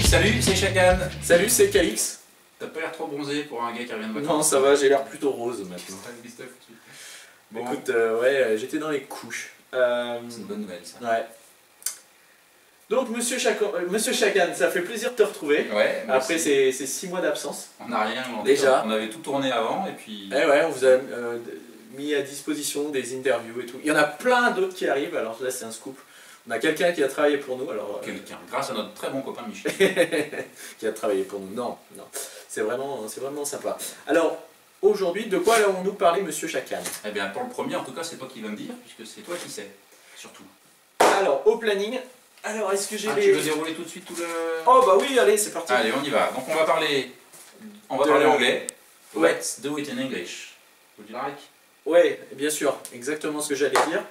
Salut, c'est Chacan. Salut, c'est KX. T'as pas l'air trop bronzé pour un gars qui revient de vacances. Non, ça va, j'ai l'air plutôt rose maintenant. Bon. Écoute, ouais, j'étais dans les couches. C'est une bonne nouvelle ça. Ouais. Donc, Monsieur Chacan, ça fait plaisir de te retrouver. Ouais. Après ces 6 mois d'absence. On n'a rien déjà. On avait tout tourné avant et puis. Eh ouais, on vous a mis à disposition des interviews et tout. Il y en a plein d'autres qui arrivent, alors là c'est un scoop. On a quelqu'un qui a travaillé pour nous, alors... Quelqu'un, grâce à notre très bon copain Michel. qui a travaillé pour nous, non. C'est vraiment sympa. Alors, aujourd'hui, de quoi allons-nous parler, Monsieur Chacan? Eh bien, pour le premier, en tout cas, c'est toi qui vas me dire, puisque c'est toi qui sais, surtout. Alors, au planning, alors est-ce que j'ai Tu veux dérouler tout de suite tout le... Oh bah oui, allez, c'est parti. Allez, on y va. Donc on va parler anglais. Ouais. Let's do it in English. Would you like? Ouais, bien sûr, exactement ce que j'allais dire.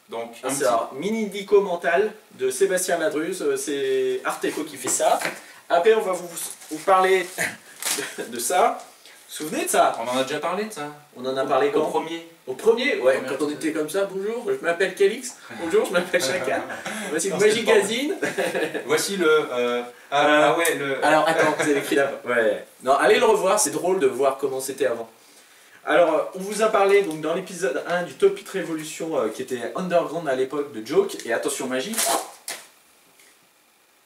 Donc, C'est un mini dico mental de Sébastien Ladruz, c'est Arteco qui fait ça. Après, on va vous parler de ça. Vous vous souvenez de ça? On en a déjà parlé de ça. On en a parlé quand? Au premier. Au premier, ouais, quand on était comme ça, bonjour, je m'appelle Calix, bonjour, je m'appelle Chacan, voici le Magicazine. Voici le... ouais, le... Alors, attends, vous avez écrit là-bas. Ouais. Non, allez le revoir, c'est drôle de voir comment c'était avant. Alors, on vous a parlé donc, dans l'épisode 1 du Top 8 Révolution qui était underground à l'époque de Joke, et attention magie,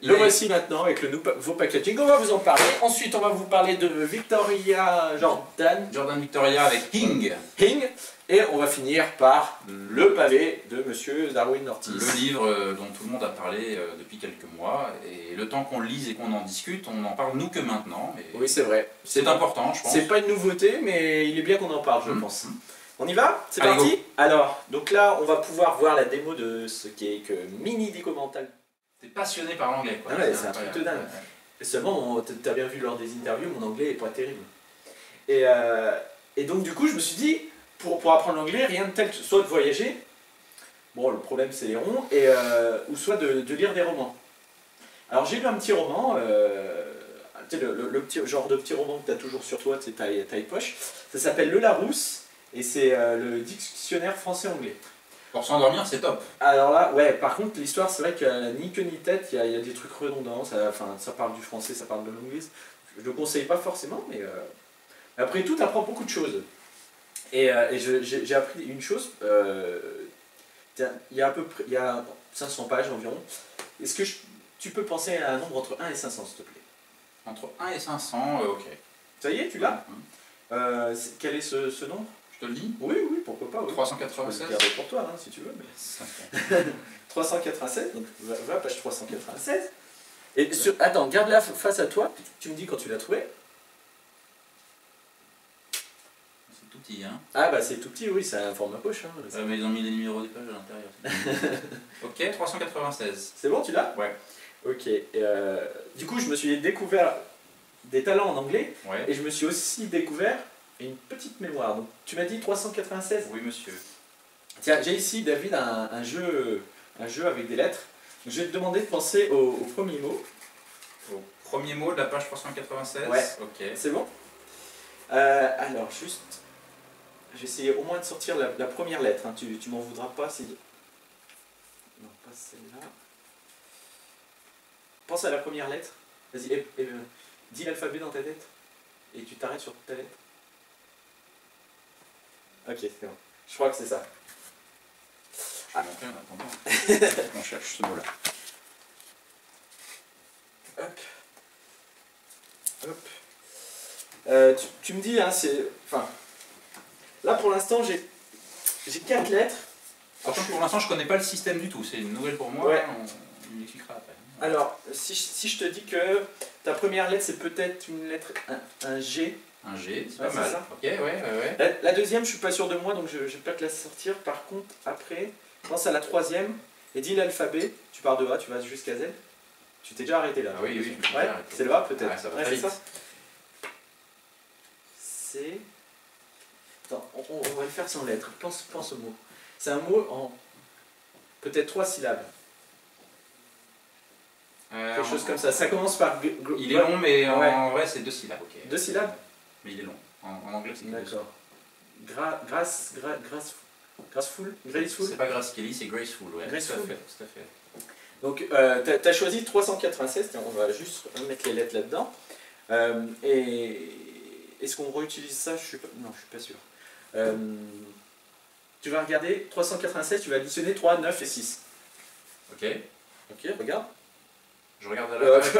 le voici maintenant avec le nouveau packaging, on va vous en parler. Ensuite, on va vous parler de Victoria Jordan Victoria avec Hing. Et on va finir par le pavé de Monsieur Darwin Ortiz. Le livre dont tout le monde a parlé depuis quelques mois, et le temps qu'on le lise et qu'on en discute, on n'en parle nous que maintenant. Oui, c'est vrai. C'est important, je pense. C'est pas une nouveauté, mais il est bien qu'on en parle, je pense. On y va? C'est parti? Alors, donc là, on va pouvoir voir la démo de ce qui est que mini dico mental. T'es passionné par l'anglais, quoi. Ah ouais, c'est un truc de dingue. Et seulement, t'as bien vu lors des interviews, mon anglais est pas terrible. Et donc, du coup, je me suis dit, pour apprendre l'anglais, rien de tel, soit de voyager, bon, le problème c'est les ronds, ou soit de lire des romans. Alors, j'ai lu un petit roman, tu sais, le petit, genre de petit roman que tu as toujours sur toi, tu sais, taille poche. Ça s'appelle Le Larousse, et c'est le dictionnaire français-anglais. Pour s'endormir, c'est top. Alors là, ouais, par contre, l'histoire, c'est vrai qu'il n'y a ni queue ni tête, il y a des trucs redondants, ça parle du français, ça parle de l'anglais. Je ne le conseille pas forcément, mais après tout, tu apprends beaucoup de choses. Et j'ai appris une chose, il y a à peu près 500 pages environ. Est-ce que tu peux penser à un nombre entre 1 et 500, s'il te plaît? Entre 1 et 500, ok. Ça y est, tu l'as? Quel est ce nombre? Je te le dis? Oui, pourquoi pas. Oui. 396. Je peux le garder pour toi, hein, si tu veux. Mais... 396, donc va page 396. Et attends, garde-la face à toi, tu me dis quand tu l'as trouvé. C'est tout petit, hein? Ah bah c'est tout petit, oui, c'est un format poche. Hein, mais ils ont mis les numéros des pages à l'intérieur. Ok, 396. C'est bon, tu l'as? Ouais. Ok. Du coup, je me suis découvert des talents en anglais, ouais. Et je me suis aussi découvert une petite mémoire. Donc, tu m'as dit 396? Oui, monsieur. Tiens, j'ai ici, David, un jeu avec des lettres. Donc, je vais te demander de penser au premier mot. Au premier mot de la page 396? Ouais. Ok. C'est bon? Alors, juste... J'ai essayé au moins de sortir la première lettre. Hein. Tu m'en voudras pas si... Non, pas celle-là. Pense à la première lettre. Vas-y, dis l'alphabet dans ta tête. Et tu t'arrêtes sur ta lettre. Ok, c'est bon. Je crois que c'est ça. Ah, donc, en attendant. On cherche ce mot-là. Hop. Tu me dis, hein, c'est... Enfin... Là, pour l'instant, j'ai 4 lettres. Pour l'instant, je connais pas le système du tout. C'est une nouvelle pour moi. Ouais. On l'expliquera après. Alors, si je te dis que ta première lettre, c'est peut-être une lettre, un G. Un G, c'est pas mal. Ça. Ok, ouais. La deuxième, je suis pas sûr de moi, donc je vais pas te la sortir. Par contre, après, pense à la troisième et dis l'alphabet. Tu pars de A, tu vas jusqu'à Z. Tu t'es déjà arrêté là. Ah oui, je me suis ouais, déjà arrêté. C'est le A peut-être. Ouais, ça va très vite. C'est... Attends, on va le faire sans lettres. Pense au mot. C'est un mot en peut-être 3 syllabes. Quelque chose comme ça. Ça commence par... Il est long, mais en vrai, c'est 2 syllabes. Okay. 2 syllabes? Mais il est long. En anglais, c'est 2 syllabes. D'accord. Grâce... Graceful. C'est pas Grace Kelly, c'est Graceful, ouais. Graceful. Tout à fait. Donc, tu as choisi 396, on va juste mettre les lettres là-dedans. Et est-ce qu'on réutilise ça? Non, je suis pas sûr. Tu vas regarder 396, tu vas additionner 3, 9 et 6. Ok. Ok, regarde. Je regarde à la page.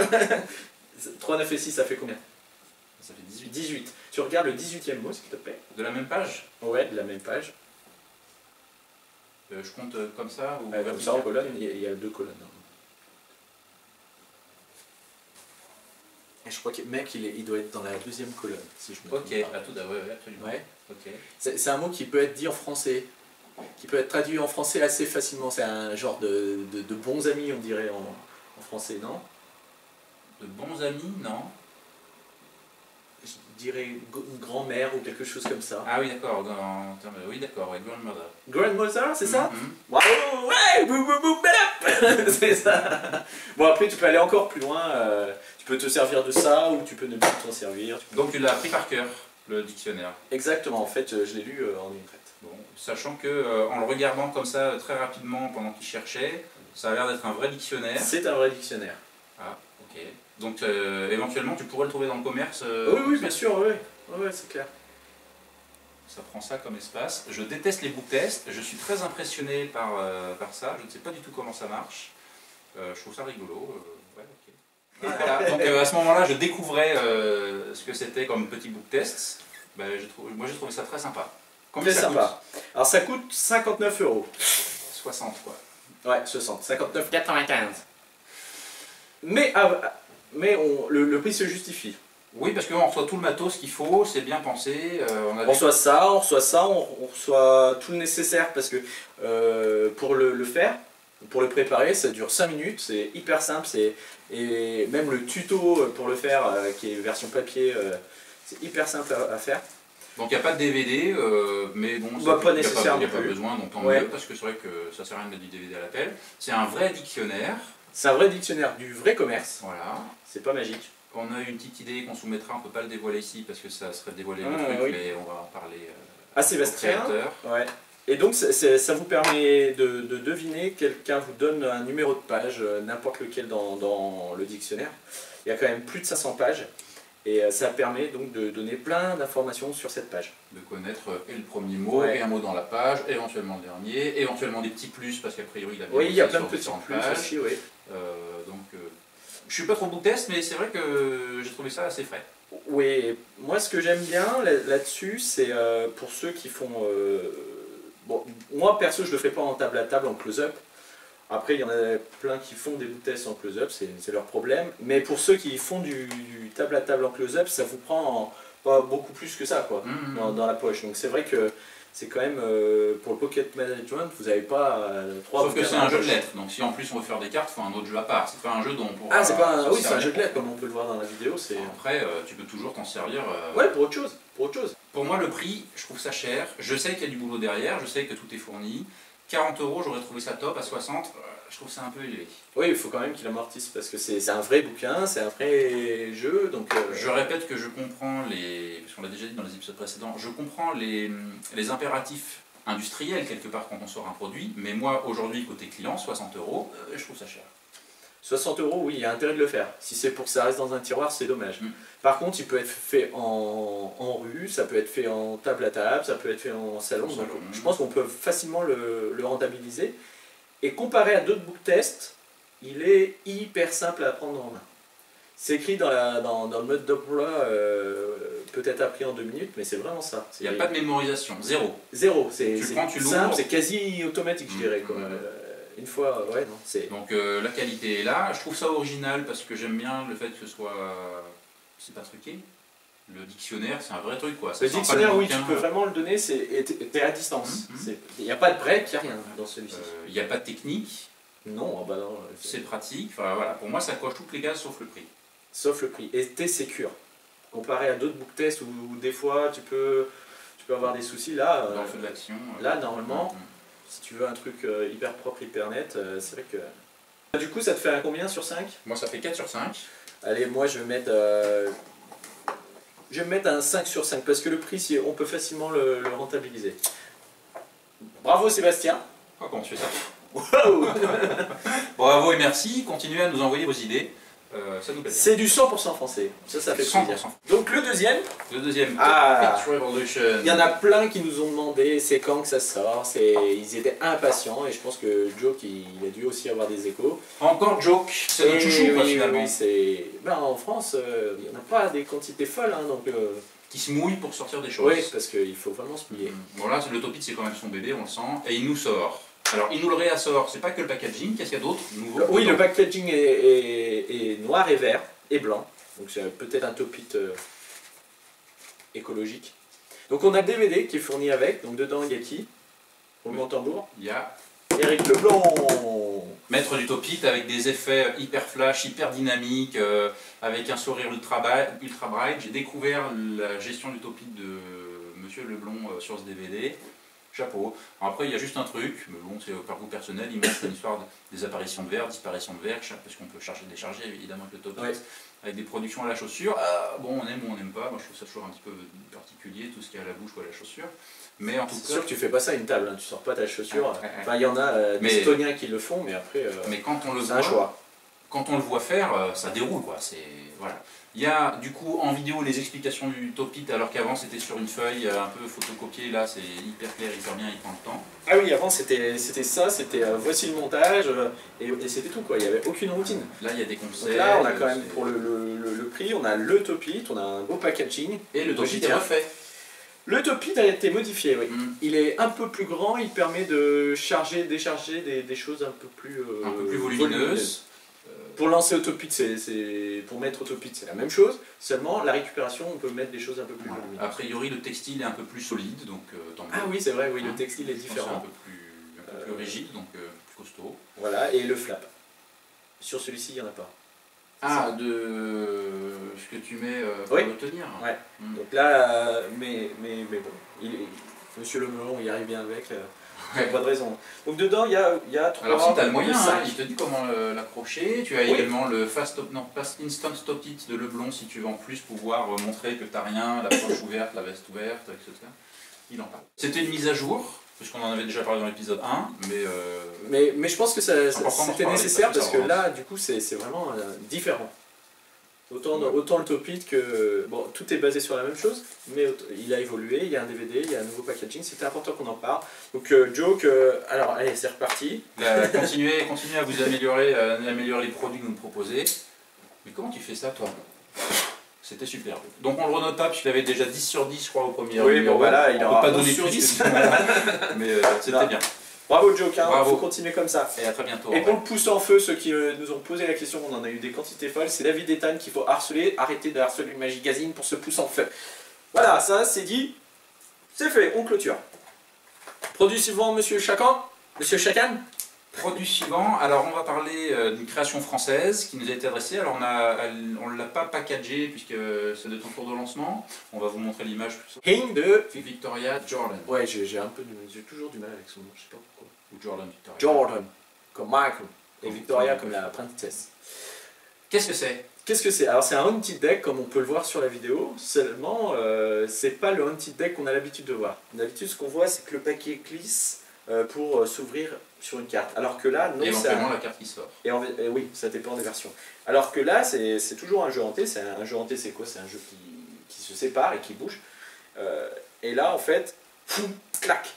3, 9 et 6, ça fait combien? Ça fait 18. 18. Tu regardes le 18e mot, s'il te plaît. De la même page? Ouais, de la même page. Je compte comme ça ou Comme ça en colonne, il y a 2 colonnes. Et je crois que mec, il doit être dans la 2e colonne, si je me trompe Ok, pas. à tout d'abord, ouais, absolument. Ouais. Ok. C'est un mot qui peut être dit en français, qui peut être traduit en français assez facilement. C'est un genre de bons amis, on dirait en français, non? De bons amis, non? Je dirais une grand-mère ou quelque chose comme ça. Ah oui, d'accord, en termes oui, d'accord, ouais, grandmother. Grandmother, c'est ça? Mhm. Waouh, ouais, boum, boum, boum, belap. C'est ça. Bon, après, tu peux aller encore plus loin. Tu peux te servir de ça ou tu peux ne plus t'en servir. Donc tu l'as appris par cœur, le dictionnaire. Exactement, en fait, je l'ai lu en une traite. Bon, sachant que en le regardant comme ça très rapidement pendant qu'il cherchait, ça a l'air d'être un vrai dictionnaire. C'est un vrai dictionnaire. Ah, ok. Donc éventuellement tu pourrais le trouver dans le commerce. Oui, bien sûr, oui. Ouais, c'est clair. Ça prend ça comme espace. Je déteste les book tests, je suis très impressionné par ça, je ne sais pas du tout comment ça marche. Je trouve ça rigolo. Ouais, ok. Voilà, donc à ce moment-là, je découvrais ce que c'était comme petit book test. Ben, moi j'ai trouvé ça très sympa. Combien Très ça sympa. Alors ça coûte 59 €. 60 quoi. Ouais, 60. 59,95. Mais, le prix se justifie. Oui, parce qu'on reçoit tout le matos qu'il faut, c'est bien pensé. On reçoit ça, on reçoit tout le nécessaire parce que pour le faire, pour le préparer, ça dure 5 minutes, c'est hyper simple. Et même le tuto pour le faire, qui est version papier, c'est hyper simple à faire. Donc il n'y a pas de DVD, mais bon, Pas il nécessaire n'y a non pas plus. besoin, donc tant Ouais. mieux, parce que c'est vrai que ça sert à rien de mettre du DVD à l'appel. C'est un vrai dictionnaire, C'est un vrai dictionnaire du vrai commerce, voilà. c'est pas magique. On a une petite idée qu'on soumettra, on ne peut pas le dévoiler ici parce que ça serait dévoiler le Ah, truc, oui. mais on va en parler Ah, au Sébastien. créateur. Ouais. Et donc ça vous permet de deviner, quelqu'un vous donne un numéro de page, n'importe lequel dans le dictionnaire. Il y a quand même plus de 500 pages et ça permet donc de donner plein d'informations sur cette page. De connaître et le premier mot, Ouais. et un mot dans la page, éventuellement le dernier, éventuellement des petits plus, parce qu'a priori il a bien Oui, il y a bossé plein de sur petits différentes plus pages. aussi, oui. Je suis pas trop book test, mais c'est vrai que j'ai trouvé ça assez frais. Oui, moi ce que j'aime bien là-dessus, c'est pour ceux qui font... bon, moi perso je le fais pas en table à table, en close-up. Après il y en a plein qui font des book tests en close-up, c'est leur problème. Mais pour ceux qui font du table à table en close-up, ça vous prend pas beaucoup plus que ça quoi, dans la poche. Donc c'est vrai que c'est quand même, pour le pocket management, vous n'avez pas 3 Sauf que c'est un jeu de lettres, donc si en plus on veut faire des cartes, il faut un autre jeu à part. C'est pas un jeu dont on pourra. Ah, c'est pas un... se Oui, c'est un servir. jeu de lettres comme on peut le voir dans la vidéo. C'est... Après, tu peux toujours t'en servir. Ouais, pour autre chose. Pour autre chose. Pour moi, le prix, je trouve ça cher. Je sais qu'il y a du boulot derrière, je sais que tout est fourni. 40 €, j'aurais trouvé ça top. À 60, je trouve ça un peu élevé. Oui, il faut quand même qu'il amortisse parce que c'est un vrai bouquin, c'est un vrai jeu. Donc, Je répète que je comprends les. Parce qu'on l'a déjà dit dans les épisodes précédents, je comprends les impératifs industriels quelque part quand on sort un produit, mais moi aujourd'hui, côté client, 60 €, je trouve ça cher. 60 €, oui, il y a intérêt de le faire. Si c'est pour que ça reste dans un tiroir, c'est dommage. Par contre, il peut être fait en rue, ça peut être fait en table à table, ça peut être fait en salon. Donc, je pense qu'on peut facilement le rentabiliser. Et comparé à d'autres book tests, il est hyper simple à prendre en main. C'est écrit dans le mode d'emploi, peut-être appris en 2 minutes, mais c'est vraiment ça. Il n'y a pas de mémorisation, zéro. Zéro, c'est tu simple, l'ouvres. c'est quasi automatique, je dirais. Quoi. Une fois, ouais, non, c'est... Donc la qualité est là. Je trouve ça original parce que j'aime bien le fait que ce soit... C'est pas truqué. Le dictionnaire, c'est un vrai truc quoi. Ça Le sent pas dictionnaire, oui, bouquin. tu peux vraiment le donner, t'es à distance. Il n'y a pas de break, il n'y a rien dans celui-ci. Il n'y a pas de technique. Non, ah bah non. C'est pratique. Enfin, voilà. Pour moi, ça coche toutes les cases sauf le prix. Sauf le prix. Et t'es sécure. Comparé à d'autres book tests où des fois tu peux avoir des soucis, là... Dans le feu de l'action. Là, normalement, si tu veux un truc hyper propre, hyper net, c'est vrai que... Du coup, ça te fait un combien sur 5? Moi, ça fait 4 sur 5. Allez, moi je vais mettre... Je vais mettre un 5 sur 5 parce que le prix, on peut facilement le rentabiliser. Bravo Sébastien. Oh, comment tu fais ça? Wow. Bravo et merci, continuez à nous envoyer vos idées, ça nous plaît. C'est du 100% français, ça fait 100%. plaisir. Donc le deuxième, Le deuxième, Ah. Pitch Revolution. il y en a plein qui nous ont demandé c'est quand que ça sort, ils étaient impatients et je pense que Joke il a dû aussi avoir des échos. Encore Joke, c'est notre Et chouchou quoi, oui, finalement. oui, ben, en France, il n'y en a pas des quantités folles, hein, donc Qui se mouille pour sortir des choses. oui, parce qu'il faut vraiment se mouiller. Bon là, le Topit c'est quand même son bébé, on le sent, et il nous sort. Alors il nous le réassort, c'est pas que le packaging, qu'est-ce qu'il y a d'autre nouveau? Oui, le packaging est noir et vert et blanc, donc c'est peut-être un Topit écologique. Donc on a le DVD qui est fourni avec, donc dedans il y a qui? Roulement de tambour. Il y a Eric Leblanc. maître du Topit avec des effets hyper flash, hyper dynamiques, avec un sourire ultra bright. J'ai découvert la gestion du Topit de Monsieur Leblond sur ce DVD. Chapeau. Alors après, il y a juste un truc, mais bon, c'est par goût personnel, il montre une histoire des apparitions de verre, disparition de verre, parce qu'on peut charger et décharger évidemment avec le Topit, Ouais. avec des productions à la chaussure. Bon, on aime ou on n'aime pas, moi je trouve ça toujours un petit peu particulier, tout ce qui est à la bouche ou à la chaussure. Mais en tout C'est cas. sûr que tu fais pas ça à une table, hein, tu sors pas ta chaussure. Ouais. Enfin, il y en a des Mais- Estoniens qui le font, mais après, Mais quand on le c'est un voit, choix. quand on le voit faire, ça déroule quoi. Voilà. Il y a du coup en vidéo les explications du Topit alors qu'avant c'était sur une feuille un peu photocopiée. Là c'est hyper clair, hyper bien, il prend le temps. Ah oui, avant c'était ça, c'était voici le montage, et c'était tout quoi, il n'y avait aucune routine. Là il y a des Donc conseils. là, on a quand même pour le prix, on a le Topit, on a un beau packaging. Et le Topit est Tiens. refait. Le Topit a été modifié, oui. Mm. Il est un peu plus grand, il permet de charger, décharger des choses un peu plus volumineuses. Pour lancer au Topit, pour mettre au Topit, c'est la même chose, seulement la récupération, on peut mettre des choses un peu plus Voilà. volumineuses. A priori le textile est un peu plus solide, donc tant mieux. Ah oui, c'est vrai, oui, le Hein. textile est Je pense que différent. c'est un peu plus rigide, donc plus costaud. Voilà, et le flap. Sur celui-ci, il n'y en a pas. Ah, de ce que tu mets pour Oui. le tenir. Ouais. Mm. Donc là, mais bon, Monsieur Lemelon, il arrive bien avec, il n'y a pas de raison. Donc dedans, il y a 3, Alors si tu as le moyen, hein, 5. il te dit comment l'accrocher. Tu as Oui. également le Fast Instant Stop It de Leblon si tu veux en plus pouvoir montrer que tu n'as rien, la poche ouverte, la veste ouverte, etc. Il en parle. C'était une mise à jour, puisqu'on en avait déjà parlé dans l'épisode 1, Mais je pense que Important d'en c'était reparler, nécessaire parce que parce ça que relance. là, du coup, c'est vraiment différent. Autant le Topit que... Bon, tout est basé sur la même chose, mais il a évolué, il y a un DVD, il y a un nouveau packaging, c'était important qu'on en parle. Donc Joke, alors allez, c'est reparti. continuez à vous améliorer les produits que vous nous proposez. Mais comment tu fais ça toi? C'était super. Donc on le renote pas, puisqu'il avait déjà 10 sur 10 je crois au premier Oui, numéro. bon, voilà, il on aura peut pas 11 donner sur plus 10. que 10. Mais c'était Non. bien. Bravo Joke, il Bravo. faut continuer comme ça. Et à très bientôt. Et pour le pouce en feu, ceux qui nous ont posé la question, on en a eu des quantités folles, c'est David Ethan qu'il faut harceler, arrêter de harceler Magazine pour ce pouce en feu. Voilà, ça c'est dit, c'est fait, on clôture. Produit suivant, Monsieur Chacan. Monsieur Chacan. Produit suivant, alors on va parler d'une création française qui nous a été adressée. Alors on ne l'a pas packagé puisque c'est de ton cours de lancement. On va vous montrer l'image. Hing de... Victoria Jordan. Ouais, j'ai toujours du mal avec son nom, je sais pas pourquoi. Ou Jordan Victoria. Jordan, comme Michael, et Victoria comme la princesse. Qu'est-ce que c'est? Qu'est-ce que c'est? Alors c'est un Haunted Deck comme on peut le voir sur la vidéo, seulement c'est pas le Haunted Deck qu'on a l'habitude de voir. D'habitude ce qu'on voit c'est que le paquet glisse pour s'ouvrir sur une carte. Alors que là, non, Éventuellement la carte qui sort. et oui, ça dépend des versions. Alors que là, c'est toujours un jeu hanté. Un jeu hanté, c'est quoi? C'est un jeu qui se sépare et qui bouge. Et là, en fait, foum, clac.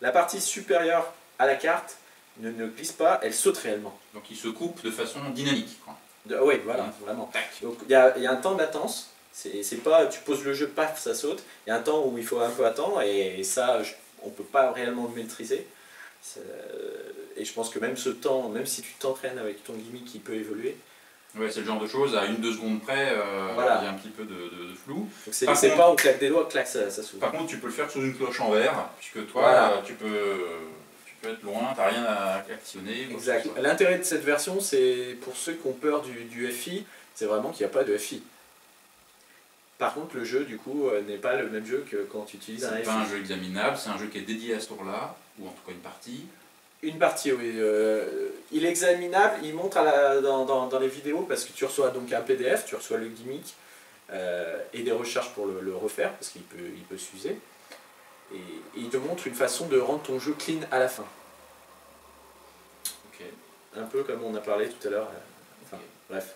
La partie supérieure à la carte ne glisse pas, elle saute réellement. Donc il se coupe de façon dynamique. Quoi. Oui, voilà, vraiment. Donc il y a un temps de latence. C'est pas, tu poses le jeu, paf, ça saute. Il y a un temps où il faut un peu attendre et ça, on peut pas réellement le maîtriser. Et je pense que même ce temps, même si tu t'entraînes avec ton gimmick, il peut évoluer. Ouais, c'est le genre de choses, à 1-2 secondes près, Voilà. il y a un petit peu de flou. Donc c'est Par contre- pas on claque des doigts, clac, ça s'ouvre. Par contre, tu peux le faire sous une cloche en verre, puisque toi, Voilà. tu peux être loin, t'as rien à actionner. quoi que Exact. ce soit. L'intérêt de cette version, c'est pour ceux qui ont peur du FI, c'est vraiment qu'il n'y a pas de FI. Par contre, le jeu, du coup, n'est pas le même jeu que quand tu utilises un C'est FI. pas un jeu examinable, c'est un jeu qui est dédié à ce tour-là, ou en tout cas une partie. Une partie, oui. Il est examinable, il montre dans les vidéos parce que tu reçois donc un PDF, tu reçois le gimmick et des recherches pour le refaire parce qu'il peut s'user. il te montre une façon de rendre ton jeu clean à la fin. Ok. Un peu comme on a parlé tout à l'heure. Enfin, Ok. bref.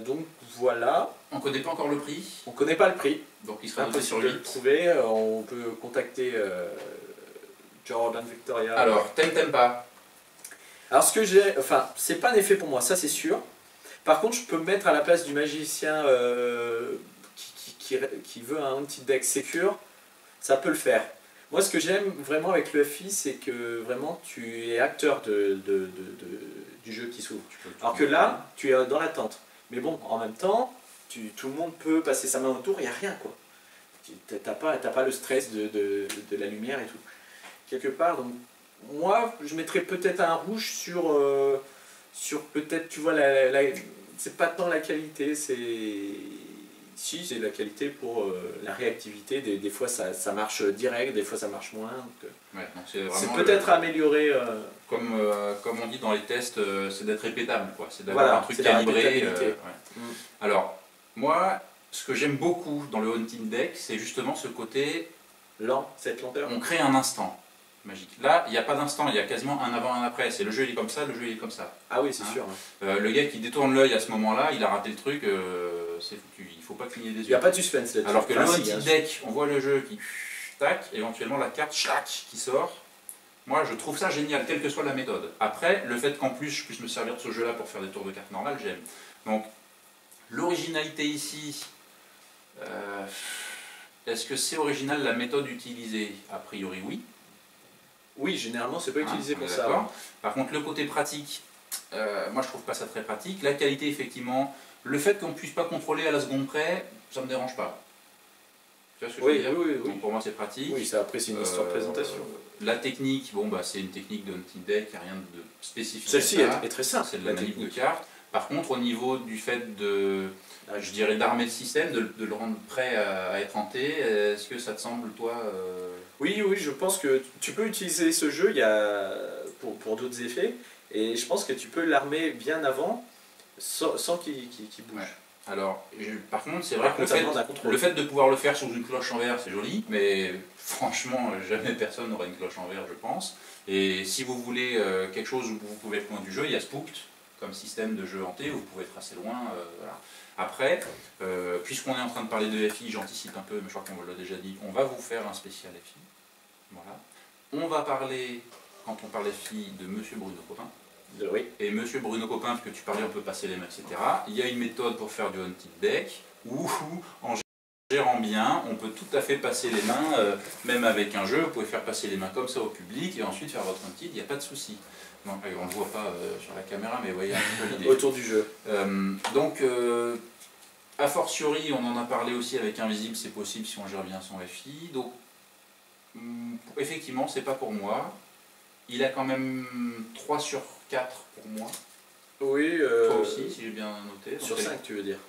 Donc voilà, On connaît pas encore le prix, on connaît pas le prix, donc il sera noté sur impossible de le 8. trouver. On peut contacter Jordan Victoria. Alors, t'aimes pas? Alors ce que j'ai, enfin c'est pas un effet pour moi, ça c'est sûr. Par contre je peux me mettre à la place du magicien qui veut un Haunted Deck secure, ça peut le faire. Moi ce que j'aime vraiment avec le FI, c'est que vraiment tu es acteur du jeu qui s'ouvre. Alors que là, tu es dans l'attente. Mais bon, en même temps, tout le monde peut passer sa main autour, il n'y a rien quoi. T'as pas le stress de la lumière et tout. Quelque part, donc moi je mettrais peut-être un rouge sur peut-être, tu vois, c'est pas tant la qualité, c'est la qualité pour la réactivité. Des fois ça marche direct, des fois ça marche moins. Ouais, donc c'est C'est vraiment peut-être amélioré. comme on dit dans les tests, c'est d'être répétable, quoi. C'est d'avoir Voilà, un truc c'est la calibré. répétabilité. Ouais. Mm. Alors, moi, ce que j'aime beaucoup dans le Haunted Deck, c'est justement ce côté, Lent, cette lenteur. on crée un instant magique. Là, il n'y a pas d'instant, il y a quasiment un avant, un après. C'est le jeu il est comme ça, le jeu il est comme ça. Ah oui, c'est Hein. sûr. Le gars qui détourne l'œil à ce moment-là, il a raté le truc, c'est foutu. Il faut pas cligner des Il yeux. n'y a pas de suspense là-dessus. Alors que le Enfin, si, Haunted hein. Deck, on voit le jeu qui tac, éventuellement la carte chlac qui sort. Moi, je trouve ça génial, quelle que soit la méthode. Après, le fait qu'en plus je puisse me servir de ce jeu-là pour faire des tours de cartes normales, j'aime. Donc, l'originalité ici, est-ce que c'est original la méthode utilisée? A priori, oui. Oui, généralement c'est pas utilisé On pour est ça. d'accord. Par contre, le côté pratique, moi je trouve pas ça très pratique. La qualité, effectivement, le fait qu'on puisse pas contrôler à la seconde près, ça me dérange pas. Tu vois ce que je veux Oui, dire? oui. Donc, pour moi, c'est pratique. Oui, ça après c'est une histoire de présentation. La technique, bon bah c'est une technique de Haunted Deck, il n'y a rien de spécifique. Celle-ci à ça. est très simple. C'est de la manip de cartes. Par contre, au niveau du fait de, je dirais, d'armer le système, de le rendre prêt à être hanté, est-ce que ça te semble, toi Oui, je pense que tu peux utiliser ce jeu pour d'autres effets, et je pense que tu peux l'armer bien avant sans qu'il bouge. Ouais. Alors, par contre, c'est vrai que ça demande un contrôle. le fait de pouvoir le faire sous une cloche en verre, c'est joli, mais franchement, jamais personne n'aura une cloche en verre, je pense. Et si vous voulez quelque chose où vous pouvez être loin du jeu, il y a Spooked comme système de jeu hanté, où vous pouvez être assez loin. Voilà. Après, puisqu'on est en train de parler de FI, j'anticipe un peu, mais je crois qu'on l'a déjà dit, on va vous faire un spécial FI. Voilà. On va parler, quand on parle FI, de Monsieur Bruno Copin. Oui. Et Monsieur Bruno Copin, parce que tu parlais, on peut passer les mains, etc. Il y a une méthode pour faire du Haunted Deck, où en gérant bien, on peut tout à fait passer les mains, même avec un jeu, vous pouvez faire passer les mains comme ça au public, et ensuite faire votre Haunted, il n'y a pas de souci. Non, on ne le voit pas sur la caméra, mais vous voyez un peu l'idée. Autour du jeu. Donc, a fortiori, on en a parlé aussi avec Invisible, c'est possible si on gère bien son FI. Donc, effectivement, c'est pas pour moi. Il a quand même 3 sur 4 pour moi. Oui. Toi aussi, si j'ai bien noté. Sur 5, tu veux dire?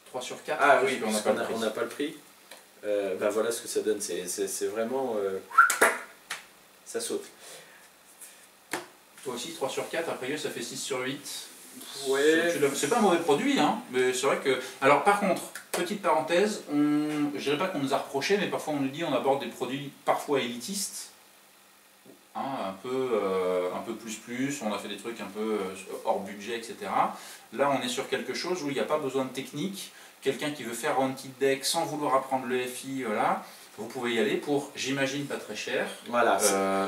3 sur 4. Ah oui, on n'a pas le prix. Ben voilà ce que ça donne. C'est vraiment... ça saute. Toi aussi, 3 sur 4, après ça fait 6 sur 8. Ouais. C'est pas un mauvais produit, hein, mais c'est vrai que... Alors par contre, petite parenthèse, je dirais pas qu'on nous a reproché, mais parfois on nous dit on aborde des produits parfois élitistes, hein, un peu plus, on a fait des trucs un peu hors budget, etc. Là on est sur quelque chose où il n'y a pas besoin de technique, quelqu'un qui veut faire un Haunted Deck sans vouloir apprendre le FI, voilà, vous pouvez y aller pour, j'imagine, pas très cher, voilà,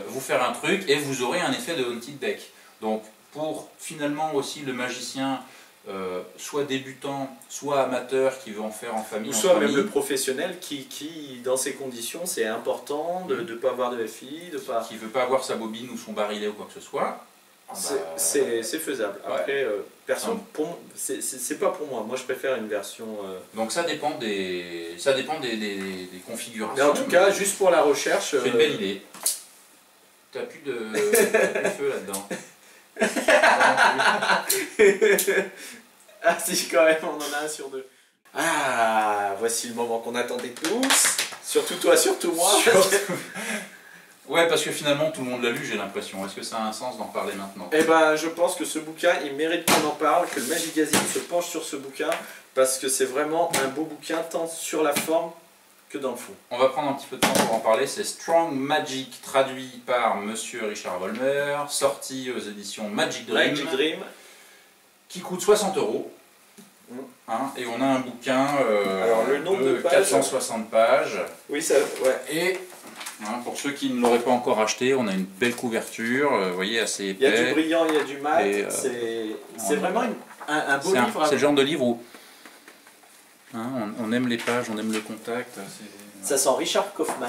vous faire un truc et vous aurez un effet de Haunted Deck. Donc pour finalement aussi le magicien, soit débutant, soit amateur qui veut en faire en famille. Ou soit même le professionnel qui dans ces conditions, c'est important de ne pas avoir de FI, de pas... Qui ne veut pas avoir sa bobine ou son barillet ou quoi que ce soit. C'est faisable. Après, ouais. personne, c'est pas pour moi. Moi, je préfère une version... Donc ça dépend des configurations. Mais en tout cas, juste pour la recherche... C'est une belle idée. T'as plus de feu là-dedans. Ah si, quand même, on en a un sur 2. Ah, voici le moment qu'on attendait tous. Surtout toi, surtout moi. Ouais, parce que finalement tout le monde l'a lu, j'ai l'impression. Est-ce que ça a un sens d'en parler maintenant? Eh ben, je pense que ce bouquin, il mérite qu'on en parle, que le Magigazine se penche sur ce bouquin, parce que c'est vraiment un beau bouquin, tant sur la forme que dans le fond. On va prendre un petit peu de temps pour en parler. C'est Strong Magic, traduit par Monsieur Richard Vollmer, sorti aux éditions Magic Dream, qui coûte 60 €. Hein, et on a un bouquin alors, le nombre de pages, 460 pages. Oui, ça, ouais. Et hein, pour ceux qui ne l'auraient pas encore acheté, on a une belle couverture, vous voyez, assez épais. Il y a du brillant, il y a du mat. C'est vraiment un beau livre. C'est le genre de livre où hein, on aime les pages, on aime le contact. Ça sent Richard Kaufman.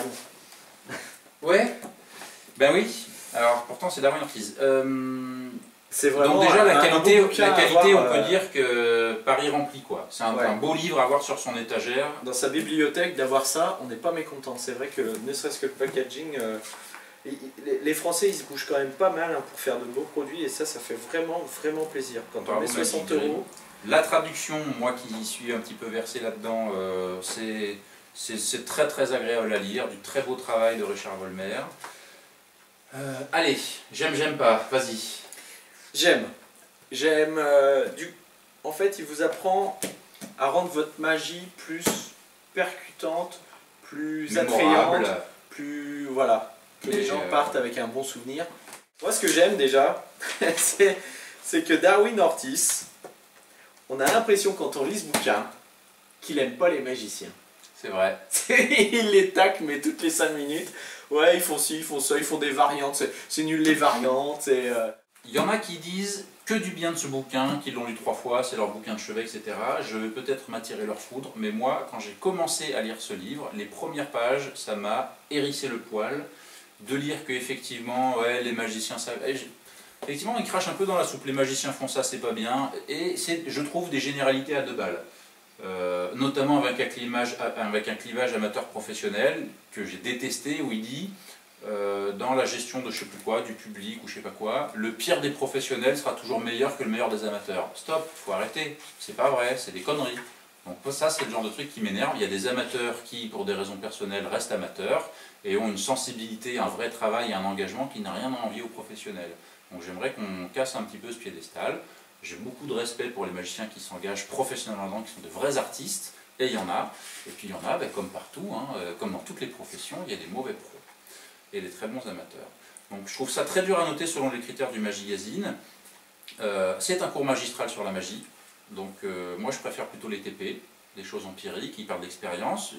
Ouais, ben oui. Alors pourtant c'est Darwin Ortiz. C'est vraiment donc déjà la qualité, avoir, on peut dire que Paris remplit quoi. C'est un beau livre à avoir sur son étagère. Dans sa bibliothèque, d'avoir ça, on n'est pas mécontent. C'est vrai que ne serait-ce que le packaging, les Français ils se bougent quand même pas mal hein, pour faire de beaux produits et ça fait vraiment vraiment plaisir. Quand on met 60 €. La traduction, moi qui suis un petit peu versé là-dedans, c'est très très agréable à lire, du très beau travail de Richard Vollmer. Allez, j'aime pas, vas-y. J'aime. En fait, il vous apprend à rendre votre magie plus percutante, plus attrayante, plus voilà, que les gens partent avec un bon souvenir. Moi, ce que j'aime déjà, c'est que Darwin Ortiz, on a l'impression quand on lit ce bouquin qu'il aime pas les magiciens. C'est vrai. Il les tacle, mais toutes les 5 minutes. Ouais, ils font ci, ils font ça, ils font des variantes. C'est nul les variantes. Il y en a qui disent que du bien de ce bouquin, qui l'ont lu 3 fois, c'est leur bouquin de chevet, etc. Je vais peut-être m'attirer leur foudre, mais moi, quand j'ai commencé à lire ce livre, les premières pages, ça m'a hérissé le poil de lire que effectivement, ouais, les magiciens, ça... Effectivement, ils crachent un peu dans la soupe. Les magiciens font ça, c'est pas bien. Et c'est, je trouve, des généralités à 2 balles. Notamment avec un clivage amateur-professionnel que j'ai détesté, où il dit dans la gestion de je sais plus quoi, du public ou je sais pas quoi, le pire des professionnels sera toujours meilleur que le meilleur des amateurs. Stop, faut arrêter, c'est pas vrai, c'est des conneries. Donc ça c'est le genre de truc qui m'énerve. Il y a des amateurs qui, pour des raisons personnelles, restent amateurs et ont une sensibilité, un vrai travail et un engagement qui n'a rien à envier aux professionnels. Donc j'aimerais qu'on casse un petit peu ce piédestal. J'ai beaucoup de respect pour les magiciens qui s'engagent professionnellement, qui sont de vrais artistes, et il y en a. Et puis il y en a, ben, comme partout, hein, comme dans toutes les professions, il y a des mauvais pros et des très bons amateurs. Donc je trouve ça très dur à noter selon les critères du Magigazine. C'est un cours magistral sur la magie, donc moi je préfère plutôt les TP, des choses empiriques, qui parlent d'expérience.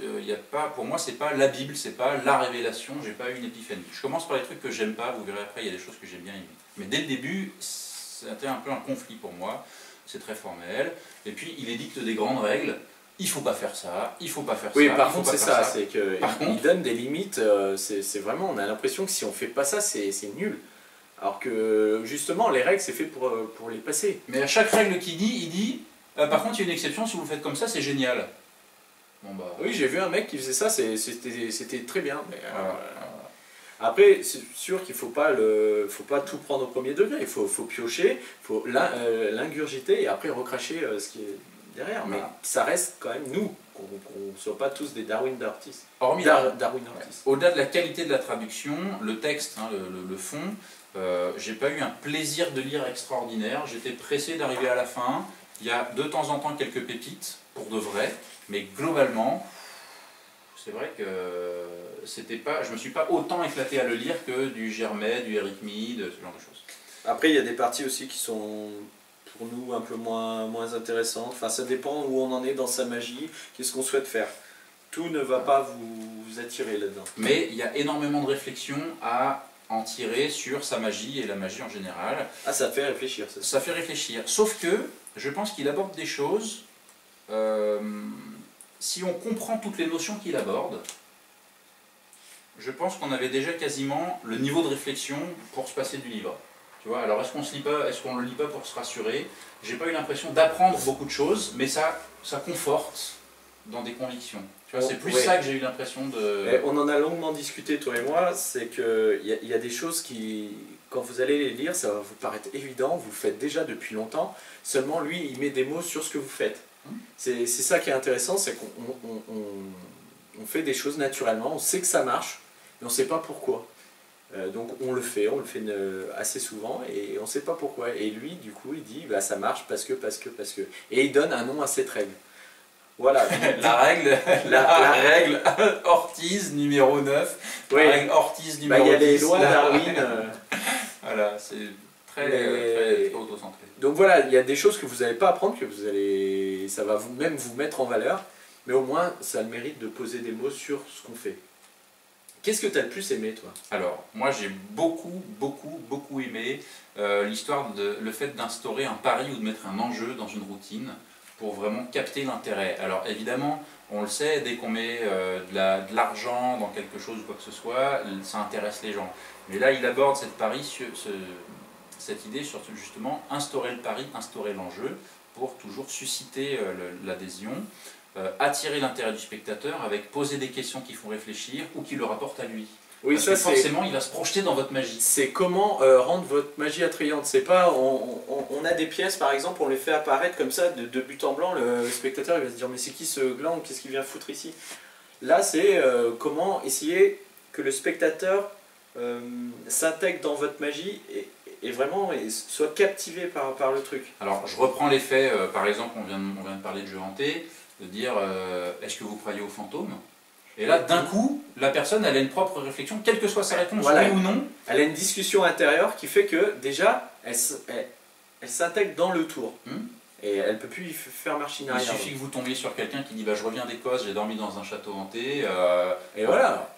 Pour moi c'est pas la Bible, c'est pas la révélation, j'ai pas eu une épiphanie. Je commence par les trucs que j'aime pas, vous verrez après il y a des choses que j'ai bien aimées. Mais dès le début, c'était un peu un conflit pour moi, c'est très formel, et puis il édicte des grandes règles, il faut pas faire ça, il faut pas faire ça. Oui, par contre c'est ça, c'est qu'il donne des limites, c'est vraiment, on a l'impression que si on fait pas ça, c'est nul. Alors que justement, les règles c'est fait pour les passer. Mais à chaque règle qu'il dit, il dit, par contre il y a une exception, si vous le faites comme ça, c'est génial. Bon, bah, oui, j'ai vu un mec qui faisait ça, c'était très bien. Mais, après, c'est sûr qu'il faut pas tout prendre au premier degré, il faut piocher, il faut l'ingurgiter et après recracher ce qui est derrière. Mais ça reste quand même nous, qu'on ne soit pas tous des Darwin Ortiz. Hormis Darwin Ortiz. Au-delà de la qualité de la traduction, le texte, hein, le fond, j'ai pas eu un plaisir de lire extraordinaire, j'étais pressé d'arriver à la fin. Il y a de temps en temps quelques pépites, pour de vrai, mais globalement, c'est vrai que je me suis pas autant éclaté à le lire que du Germet, du Eric Mead, ce genre de choses. Après, il y a des parties aussi qui sont pour nous un peu moins intéressantes. Enfin, ça dépend où on en est dans sa magie, qu'est-ce qu'on souhaite faire. Tout ne va pas vous attirer là-dedans. Mais il y a énormément de réflexions à en tirer sur sa magie et la magie en général. Ah, ça fait réfléchir. Ça fait réfléchir. Sauf que je pense qu'il aborde des choses... si on comprend toutes les notions qu'il aborde, je pense qu'on avait déjà quasiment le niveau de réflexion pour se passer du livre. Tu vois, alors est-ce qu'on le lit pas pour se rassurer? J'ai pas eu l'impression d'apprendre beaucoup de choses, mais ça conforte dans des convictions. Tu vois, c'est plus ça que j'ai eu l'impression de... On en a longuement discuté, toi et moi, c'est qu'il y a des choses qui, quand vous allez les lire, ça va vous paraître évident, vous le faites déjà depuis longtemps, seulement lui, il met des mots sur ce que vous faites. C'est ça qui est intéressant, c'est qu'on fait des choses naturellement, on sait que ça marche, mais on ne sait pas pourquoi. Donc on le fait assez souvent et on ne sait pas pourquoi. Et lui, du coup, il dit bah, ça marche parce que. Et il donne un nom à cette règle. Voilà. La règle Ortiz numéro 9. Oui. La règle Ortiz numéro 10. Il y a les lois Darwin. Voilà, c'est très auto-centré. Donc voilà, il y a des choses que vous n'allez pas apprendre, ça va même vous mettre en valeur, mais au moins ça a le mérite de poser des mots sur ce qu'on fait. Qu'est-ce que tu as le plus aimé, toi? Alors, moi j'ai beaucoup aimé le fait d'instaurer un pari ou de mettre un enjeu dans une routine pour vraiment capter l'intérêt. Alors évidemment, on le sait, dès qu'on met de l'argent dans quelque chose ou quoi que ce soit, ça intéresse les gens. Mais là, il aborde cette idée sur justement instaurer le pari, instaurer l'enjeu pour toujours susciter l'adhésion, attirer l'intérêt du spectateur avec poser des questions qui font réfléchir ou qui le rapportent à lui. Oui, parce que forcément, il va se projeter dans votre magie. C'est comment rendre votre magie attrayante. C'est pas, on a des pièces par exemple, on les fait apparaître comme ça de but en blanc, le spectateur il va se dire mais c'est qui ce gland, qu'est-ce qu'il vient foutre ici? Là c'est comment essayer que le spectateur s'intègre dans votre magie et vraiment soit captivé par le truc. Alors je reprends les faits, par exemple on vient de parler de jeu hanté, de dire est-ce que vous croyez aux fantômes? Et là, d'un coup, la personne, elle a une propre réflexion, quelle que soit sa réponse, voilà. Oui ou non. Elle a une discussion intérieure qui fait que, déjà, elle s'intègre dans le tour. Et elle ne peut plus faire machine arrière. Il suffit que vous tombiez sur quelqu'un qui dit bah, « je reviens d'Écosse, j'ai dormi dans un château hanté et voilà.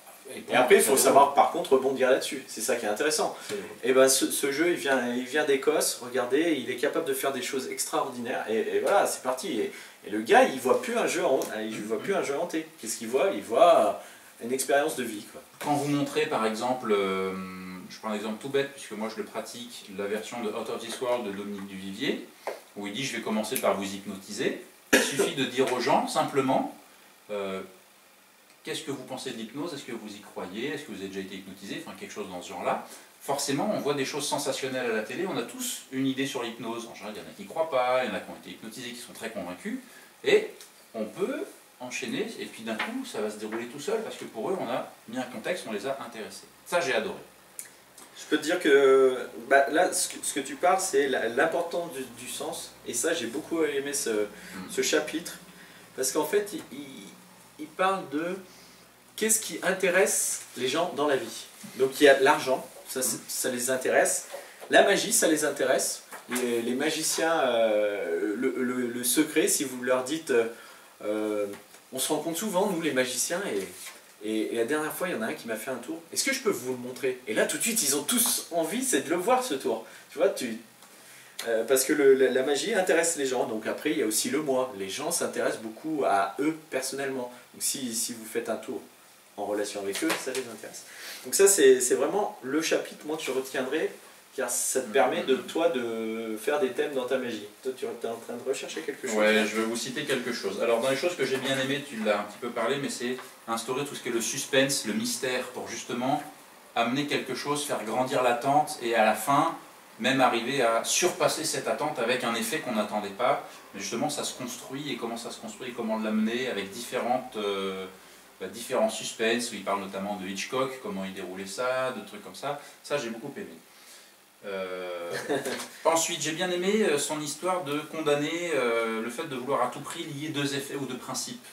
Et après, il faut savoir par contre rebondir là-dessus. C'est ça qui est intéressant. Et ben, ce jeu, il vient d'Écosse. Regardez, il est capable de faire des choses extraordinaires. Et voilà, c'est parti. Et le gars, il voit plus un jeu hanté. Qu'est-ce qu'il voit? Il voit une expérience de vie, quoi. Quand vous montrez, par exemple, je prends un exemple tout bête puisque moi je le pratique, la version de Out of This World de Dominique Duvivier, où il dit je vais commencer par vous hypnotiser. Il suffit de dire aux gens simplement. Qu'est-ce que vous pensez de l'hypnose? Est-ce que vous y croyez? Est-ce que vous avez déjà été hypnotisé? Enfin, quelque chose dans ce genre-là. Forcément, on voit des choses sensationnelles à la télé. On a tous une idée sur l'hypnose. En général, il y en a qui ne croient pas, il y en a qui ont été hypnotisés, qui sont très convaincus. Et on peut enchaîner, et puis d'un coup, ça va se dérouler tout seul, parce que pour eux, on a mis un contexte, on les a intéressés. Ça, j'ai adoré. Je peux te dire que là, ce que tu parles, c'est l'importance du sens. Et ça, j'ai beaucoup aimé ce chapitre. Parce qu'en fait, il parle de qu'est-ce qui intéresse les gens dans la vie. Donc il y a l'argent, ça les intéresse. La magie, ça les intéresse. Les magiciens, le secret, si vous leur dites, on se rend compte souvent, nous les magiciens, et la dernière fois, il y en a un qui m'a fait un tour. Est-ce que je peux vous le montrer? Et là, tout de suite, ils ont tous envie, c'est de le voir ce tour. Tu vois, parce que la magie intéresse les gens. Donc après, il y a aussi le moi. Les gens s'intéressent beaucoup à eux personnellement. Donc si vous faites un tour en relation avec eux, ça les intéresse. Donc ça, c'est vraiment le chapitre, moi, que je retiendrai, car ça te permet de toi de faire des thèmes dans ta magie. Toi, tu es en train de rechercher quelque chose. Ouais, je vais vous citer quelque chose. Alors, dans les choses que j'ai bien aimées, tu l'as un petit peu parlé, mais c'est instaurer tout ce qui est le suspense, le mystère, pour justement amener quelque chose, faire grandir l'attente, et à la fin, même arriver à surpasser cette attente avec un effet qu'on n'attendait pas. Mais justement, ça se construit, et comment ça se construit, comment l'amener, avec différents suspens, où il parle notamment de Hitchcock, comment il déroulait ça, de trucs comme ça. Ça, j'ai beaucoup aimé. Ensuite, j'ai bien aimé son histoire de condamner le fait de vouloir à tout prix lier deux effets ou deux principes.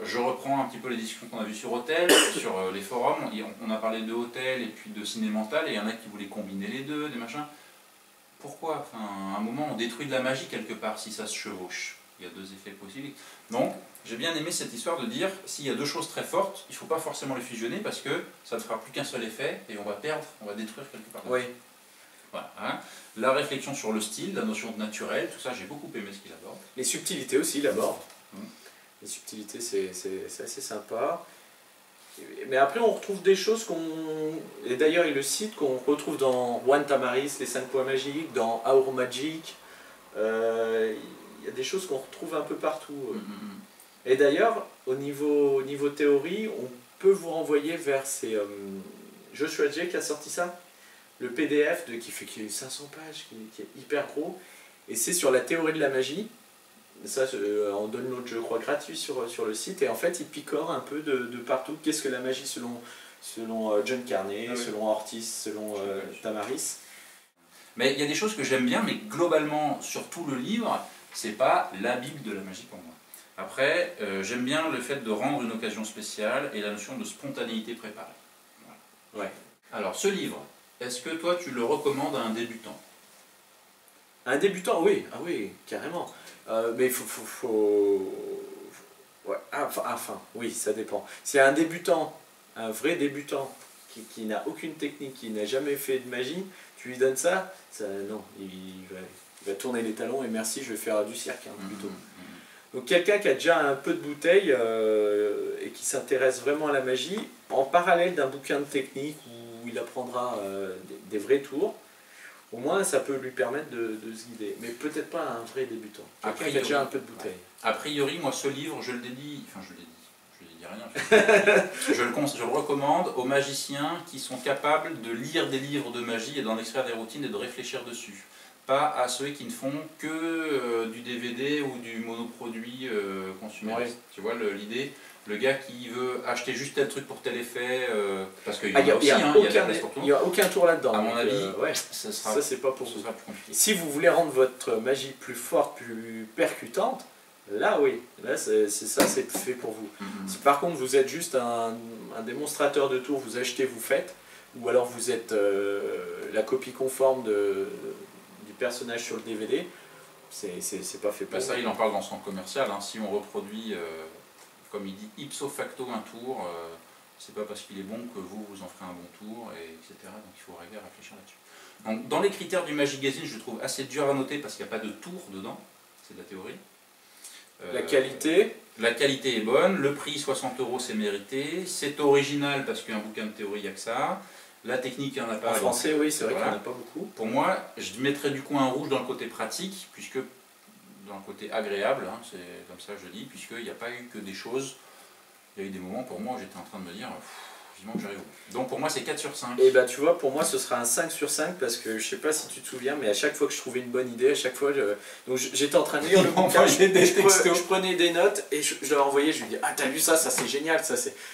Je reprends un petit peu les discussions qu'on a vues sur Hôtel, sur les forums. On a parlé de Hôtel et puis de Ciné Mental, et il y en a qui voulaient combiner les deux, des machins. Pourquoi? Enfin, à un moment, on détruit de la magie quelque part si ça se chevauche. Il y a deux effets possibles. Donc, j'ai bien aimé cette histoire de dire, s'il y a deux choses très fortes, il ne faut pas forcément les fusionner parce que ça ne fera plus qu'un seul effet et on va perdre, on va détruire quelque part. Oui. Voilà, hein. La réflexion sur le style, la notion de naturel, tout ça, j'ai beaucoup aimé ce qu'il aborde. Les subtilités aussi, il aborde. Les subtilités, c'est assez sympa. Mais après, on retrouve des choses et d'ailleurs, il le cite, qu'on retrouve dans Juan Tamaris, les 5 points magiques, dans Our Magic. Il y a des choses qu'on retrouve un peu partout. Et d'ailleurs, au niveau théorie, on peut vous renvoyer vers Joshua Jay qui a sorti ça, le PDF qui fait 500 pages, qui est hyper gros, et c'est sur la théorie de la magie. Ça, on donne l'autre, je crois, gratuit sur le site, et en fait, il picore un peu de partout. Qu'est-ce que la magie selon John Carney, selon Ortiz, selon Tamaris. Mais il y a des choses que j'aime bien, mais globalement, sur tout le livre, c'est pas la Bible de la magie pour moi. Après, j'aime bien le fait de rendre une occasion spéciale et la notion de spontanéité préparée. Voilà. Ouais. Alors, ce livre, est-ce que toi, tu le recommandes à un débutant? Un débutant, oui, ah oui, carrément. Mais il faut... Ouais, enfin, oui, ça dépend. Si un débutant, un vrai débutant, qui n'a aucune technique, qui n'a jamais fait de magie, tu lui donnes ça, non, il va tourner les talons et merci, je vais faire du cirque, hein, plutôt. Donc quelqu'un qui a déjà un peu de bouteille et qui s'intéresse vraiment à la magie, en parallèle d'un bouquin de technique où il apprendra des vrais tours, au moins ça peut lui permettre de se guider. Mais peut-être pas un vrai débutant. Quelqu'un qui a déjà un peu de bouteille. A priori, moi ce livre, je le dédie, enfin je le dédie rien, je le recommande aux magiciens qui sont capables de lire des livres de magie et d'en extraire des routines et de réfléchir dessus. Pas à ceux qui ne font que du DVD ou du monoproduit consumériste. Ouais. Tu vois l'idée, le gars qui veut acheter juste tel truc pour tel effet, parce qu'il y en a aussi, il y a de la place pour tout. Il n'y a aucun tour là-dedans. À mon avis, ouais, ça c'est pas pour vous. Sera plus compliqué. Si vous voulez rendre votre magie plus forte, plus percutante, là oui, là c'est fait pour vous. Si par contre vous êtes juste un démonstrateur de tours, vous achetez, vous faites, ou alors vous êtes la copie conforme du personnage sur le DVD, c'est pas fait pour ça, il en parle dans son commercial, hein. Si on reproduit, comme il dit, ipso facto un tour, c'est pas parce qu'il est bon que vous en ferez un bon tour, etc. Donc il faut arriver à réfléchir là-dessus. Donc, dans les critères du Magigazine, je le trouve assez dur à noter parce qu'il n'y a pas de tour dedans, c'est de la théorie. La qualité. La qualité est bonne, le prix 60 € c'est mérité, c'est original parce qu'un bouquin de théorie, il n'y a que ça. La technique, il n'y en a pas. En français, oui, c'est vrai qu'il n'y en a pas beaucoup. Pour moi, je mettrais du coup un rouge dans le côté pratique, puisque dans le côté agréable, hein, c'est comme ça que je dis, puisqu'il n'y a pas eu que des choses, il y a eu des moments pour moi où j'étais en train de me dire, vivement que j'arrive. Donc pour moi, c'est 4 sur 5. Et bah tu vois, pour moi, ce sera un 5 sur 5, parce que je sais pas si tu te souviens, mais à chaque fois que je trouvais une bonne idée, à chaque fois, j'étais en train de lire le bouquin, je prenais des notes et je leur envoyais, je lui dis, ah t'as lu ça c'est génial,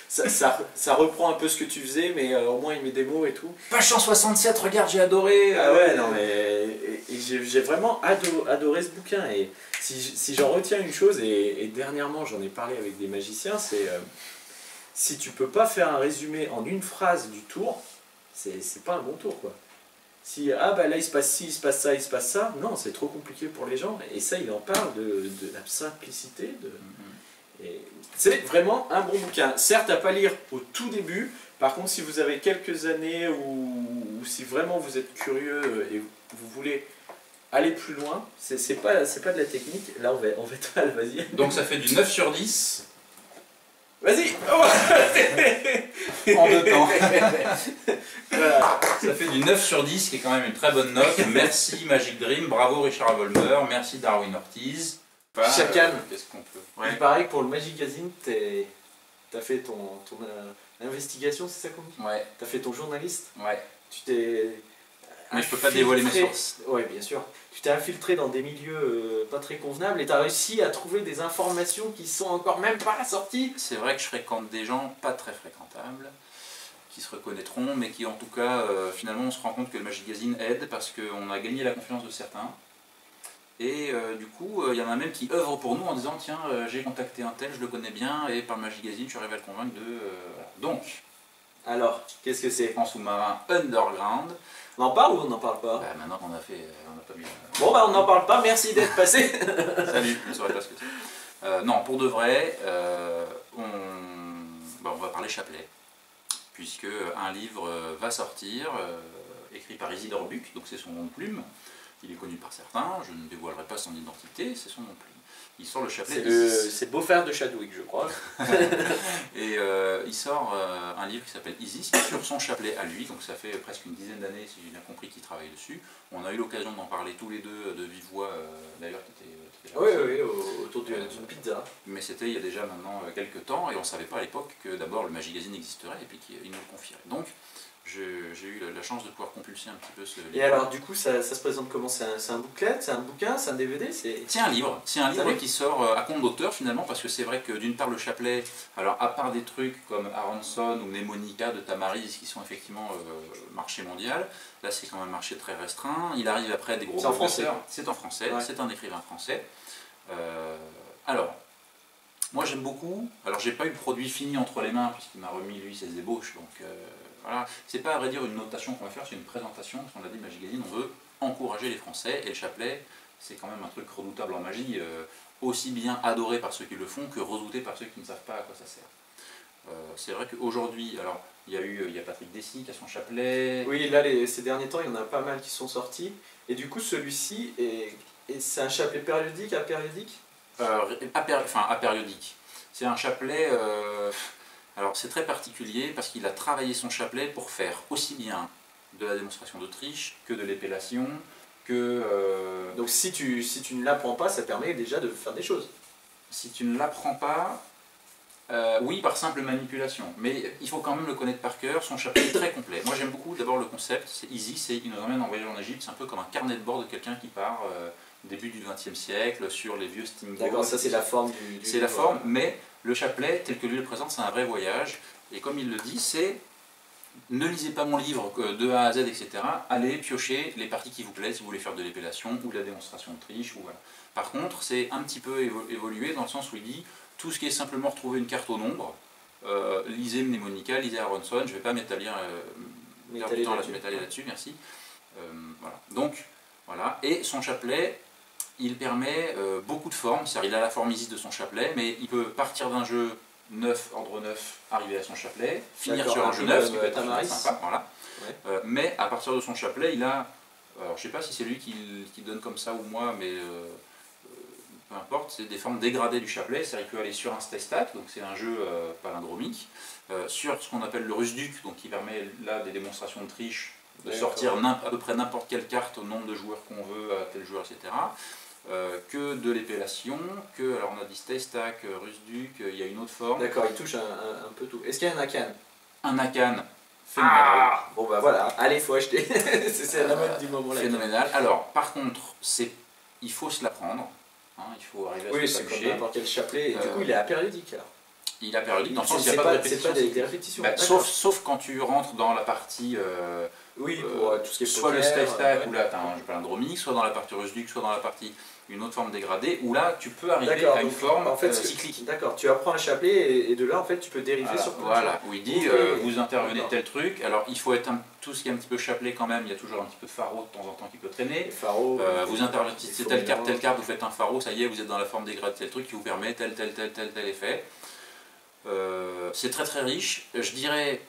ça reprend un peu ce que tu faisais, mais au moins il met des mots et tout. Page 167, regarde, j'ai adoré. Ah ouais, non mais j'ai vraiment adoré ce bouquin, et si j'en retiens une chose, et dernièrement j'en ai parlé avec des magiciens, c'est si tu peux pas faire un résumé en une phrase du tour, c'est pas un bon tour, quoi. Si ah bah là il se passe ci, il se passe ça, il se passe ça, non, c'est trop compliqué pour les gens. Et ça, il en parle de la simplicité. C'est vraiment un bon bouquin. Certes, à pas lire au tout début. Par contre, si vous avez quelques années ou si vraiment vous êtes curieux et vous voulez aller plus loin, c'est pas de la technique. Là, on va être mal, vas-y. Donc ça fait du 9 sur 10. Vas-y. En 2 temps. Voilà. Ça fait du 9 sur 10, qui est quand même une très bonne note. Merci Magic Dream, bravo Richard Volmer, merci Darwin Ortiz. Chacun. Qu'est-ce qu'on peut. Il paraît que pour le Magigazine, t'as fait ton investigation, c'est ça qu'on dit? Ouais. T'as fait ton journaliste? Ouais. Tu t'es... Mais je peux pas dévoiler mes sources. Oui, bien sûr. Tu t'es infiltré dans des milieux pas très convenables et tu as réussi à trouver des informations qui sont encore même pas sorties. C'est vrai que je fréquente des gens pas très fréquentables, qui se reconnaîtront, mais qui en tout cas, finalement on se rend compte que le Magigazine aide parce qu'on a gagné la confiance de certains. Et du coup, il y en a même qui œuvrent pour nous en disant, tiens, j'ai contacté un tel, je le connais bien, et par le Magigazine, je suis arrivé à le convaincre de... Voilà. Donc, alors, qu'est-ce que c'est? En sous-marin underground. On en parle ou on n'en parle pas? Bah, maintenant qu'on a fait, on n'a pas mis... Bon bah on n'en parle pas, merci d'être passé. Salut, je ne saurais pas ce que c'est. Non, pour de vrai, on va parler chapelet, puisque un livre va sortir, écrit par Isidore Buc, donc c'est son nom de plume. Il est connu par certains, je ne dévoilerai pas son identité, c'est son nom de plume. Il sort le chapelet. C'est Beaufort de Chadwick, je crois. Et il sort un livre qui s'appelle Isis sur son chapelet à lui, donc ça fait presque une dizaine d'années, si j'ai bien compris, qu'il travaille dessus. On a eu l'occasion d'en parler tous les deux de vive voix, d'ailleurs, qui était là. Oui, autour d'une pizza. Mais c'était il y a déjà maintenant quelques temps, et on ne savait pas à l'époque que d'abord le Magigazine existerait, et puis qu'il nous le confierait. Donc, j'ai eu la chance de pouvoir compulser un petit peu ce livre. Et alors du coup ça se présente comment? C'est un booklet, c'est un bouquin, c'est un DVD? C'est un livre qui sort à compte d'auteur finalement, parce que c'est vrai que d'une part le chapelet, alors à part des trucs comme Aronson ou Mnemonica de Tamariz qui sont effectivement marché mondial, là c'est quand même un marché très restreint, il arrive après des gros c'est en français. C'est en français, ouais. C'est un écrivain français. Moi j'aime beaucoup, alors j'ai pas eu le produit fini entre les mains puisqu'il m'a remis lui ses ébauches, donc voilà. C'est pas à vrai dire une notation qu'on va faire, c'est une présentation, parce qu'on a dit Magazine, on veut encourager les Français, et le chapelet c'est quand même un truc redoutable en magie, aussi bien adoré par ceux qui le font que redouté par ceux qui ne savent pas à quoi ça sert. C'est vrai qu'aujourd'hui, alors il y a Patrick Dessy qui a son chapelet. Oui, là ces derniers temps il y en a pas mal qui sont sortis, et du coup celui-ci, c'est un chapelet périodique, apériodique? Apériodique. C'est un chapelet, alors c'est très particulier parce qu'il a travaillé son chapelet pour faire aussi bien de la démonstration d'Autriche que de l'épellation, que... Donc si tu ne l'apprends pas, ça permet déjà de faire des choses. Si tu ne l'apprends pas, oui, par simple manipulation, mais il faut quand même le connaître par cœur. Son chapelet est très complet. Moi j'aime beaucoup d'abord le concept, c'est easy, il nous emmène en voyage en Égypte, c'est un peu comme un carnet de bord de quelqu'un qui part début du XXe siècle sur les vieux Stingos. D'accord, ça c'est la forme du c'est la forme, mais le chapelet tel que lui le présente, c'est un vrai voyage, et comme il le dit, c'est ne lisez pas mon livre de A à Z, etc. Allez piocher les parties qui vous plaisent si vous voulez faire de l'épellation ou de la démonstration de triche. Ou voilà. Par contre, c'est un petit peu évolué dans le sens où il dit tout ce qui est simplement retrouver une carte au nombre, lisez Mnémonica, lisez Aronson, je ne vais pas m'étaler là-dessus, merci. Voilà. Donc, voilà. Et son chapelet, il permet beaucoup de formes, c'est-à-dire il a la forme Isis de son chapelet, mais il peut partir d'un jeu neuf, ordre neuf, arriver à son chapelet, finir sur un jeu neuf, ce qui peut être sympa, voilà. Ouais. Mais à partir de son chapelet, il a, alors je sais pas si c'est lui qui donne comme ça ou moi, mais peu importe, c'est des formes dégradées du chapelet, c'est-à-dire qu'il peut aller sur un Stestat, donc c'est un jeu palindromique, sur ce qu'on appelle le Rusduc, donc qui permet là des démonstrations de triche, de sortir à peu près n'importe quelle carte au nombre de joueurs qu'on veut, à tel joueur, etc. Que de l'épellation, alors on a dit Stestac, Rusduc, il y a une autre forme. D'accord, il touche un peu tout. Est-ce qu'il y a un Akan? Un Akan, phénoménal. Bon bah voilà, allez, faut acheter. C'est la mode du moment là. Phénoménal. Alors, par contre, il faut se l'apprendre, hein, il faut arriver à se c'est comme n'importe quel chapelet, et du coup il est apériodique alors. Il est apériodique, dans le sens qu'il n'y a pas de répétition. C'est pas des répétitions. Bah, sauf quand tu rentres dans la partie... oui, pour tout ce qui est soit poker, le Stestac, où là tu as un jeu palindromique, soit dans la partie Rusduc, soit dans la partie une autre forme dégradée, où là tu peux arriver à une forme en fait, cyclique. D'accord, tu apprends un chapelet et de là en fait tu peux dériver sur plein voilà, où il dit vous intervenez tel truc, alors il faut être tout ce qui est un petit peu chapelet quand même, il y a toujours un petit peu de faro de temps en temps qui peut traîner. Vous intervenez telle carte, vous faites un faro, ça y est, vous êtes dans la forme dégradée, tel truc qui vous permet tel effet. C'est très très riche, je dirais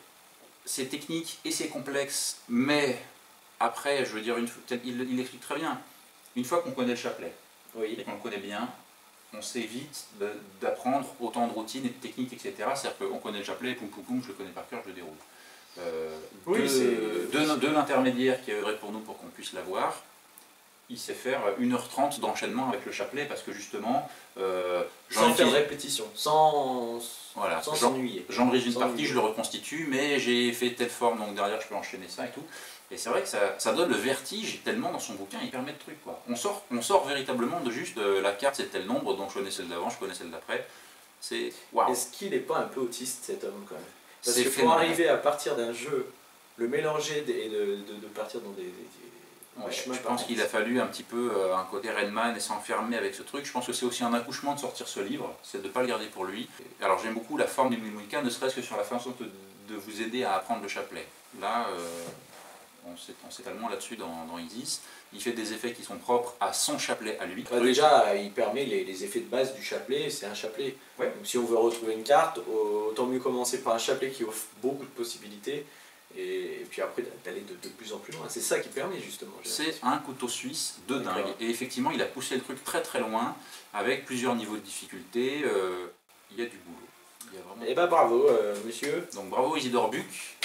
c'est technique et c'est complexe, mais après, je veux dire, il explique très bien, une fois qu'on connaît le chapelet, et qu'on le connaît bien, on sait vite d'apprendre autant de routines et de techniques, etc. C'est-à-dire qu'on connaît le chapelet, poum poum poum, je le connais par cœur, je le déroule. De l'intermédiaire qui œuvrait pour nous pour qu'on puisse l'avoir, il sait faire 1h30 d'enchaînement avec le chapelet parce que justement... sans faire de répétition, sans s'ennuyer. J'enregistre une partie, je le reconstitue, mais j'ai fait telle forme, donc derrière je peux enchaîner ça et tout. Et c'est vrai que ça donne le vertige tellement dans son bouquin, il permet de trucs quoi. On sort véritablement de juste la carte c'est tel nombre, donc je connais celle d'avant, je connais celle d'après. C'est waouh. Est-ce qu'il n'est pas un peu autiste cet homme quand même? Parce que pour arriver à partir d'un jeu, le mélanger et de partir dans des je pense qu'il a fallu un petit peu un côté Redman et s'enfermer avec ce truc. Je pense que c'est aussi un accouchement de sortir ce livre, c'est de ne pas le garder pour lui. Alors j'aime beaucoup la forme du Mnémonica, ne serait-ce que sur la façon de vous aider à apprendre le chapelet. Là, on s'est tellement là-dessus dans Isis. Il fait des effets qui sont propres à son chapelet à lui. Déjà, il permet les effets de base du chapelet, c'est un chapelet. Donc si on veut retrouver une carte, autant mieux commencer par un chapelet qui offre beaucoup de possibilités. Et puis après d'aller de plus en plus loin, c'est ça qui permet justement. C'est un couteau suisse de dingue, et effectivement il a poussé le truc très très loin, avec plusieurs niveaux de difficulté, il y a du boulot. Et bah bravo monsieur. Donc bravo Isidore Buc,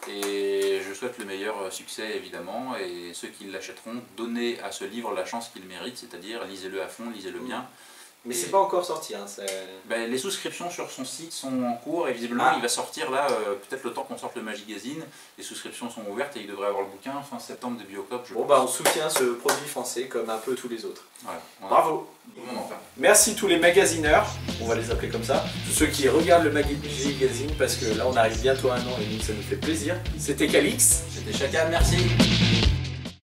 et je souhaite le meilleur succès évidemment, et ceux qui l'achèteront, donnez à ce livre la chance qu'il mérite, c'est-à-dire lisez-le à fond, lisez-le bien. Mais c'est pas encore sorti, hein, les souscriptions sur son site sont en cours et visiblement il va sortir là, peut-être le temps qu'on sorte le Magazine, les souscriptions sont ouvertes et il devrait avoir le bouquin fin septembre, début octobre. Bon bah on soutient ce produit français comme un peu tous les autres. Voilà, bravo. Merci tous les magasineurs, on va les appeler comme ça, tous ceux qui regardent le Magazine parce que là on arrive bientôt à un an et donc ça nous fait plaisir. C'était Calix. C'était Chacal, merci.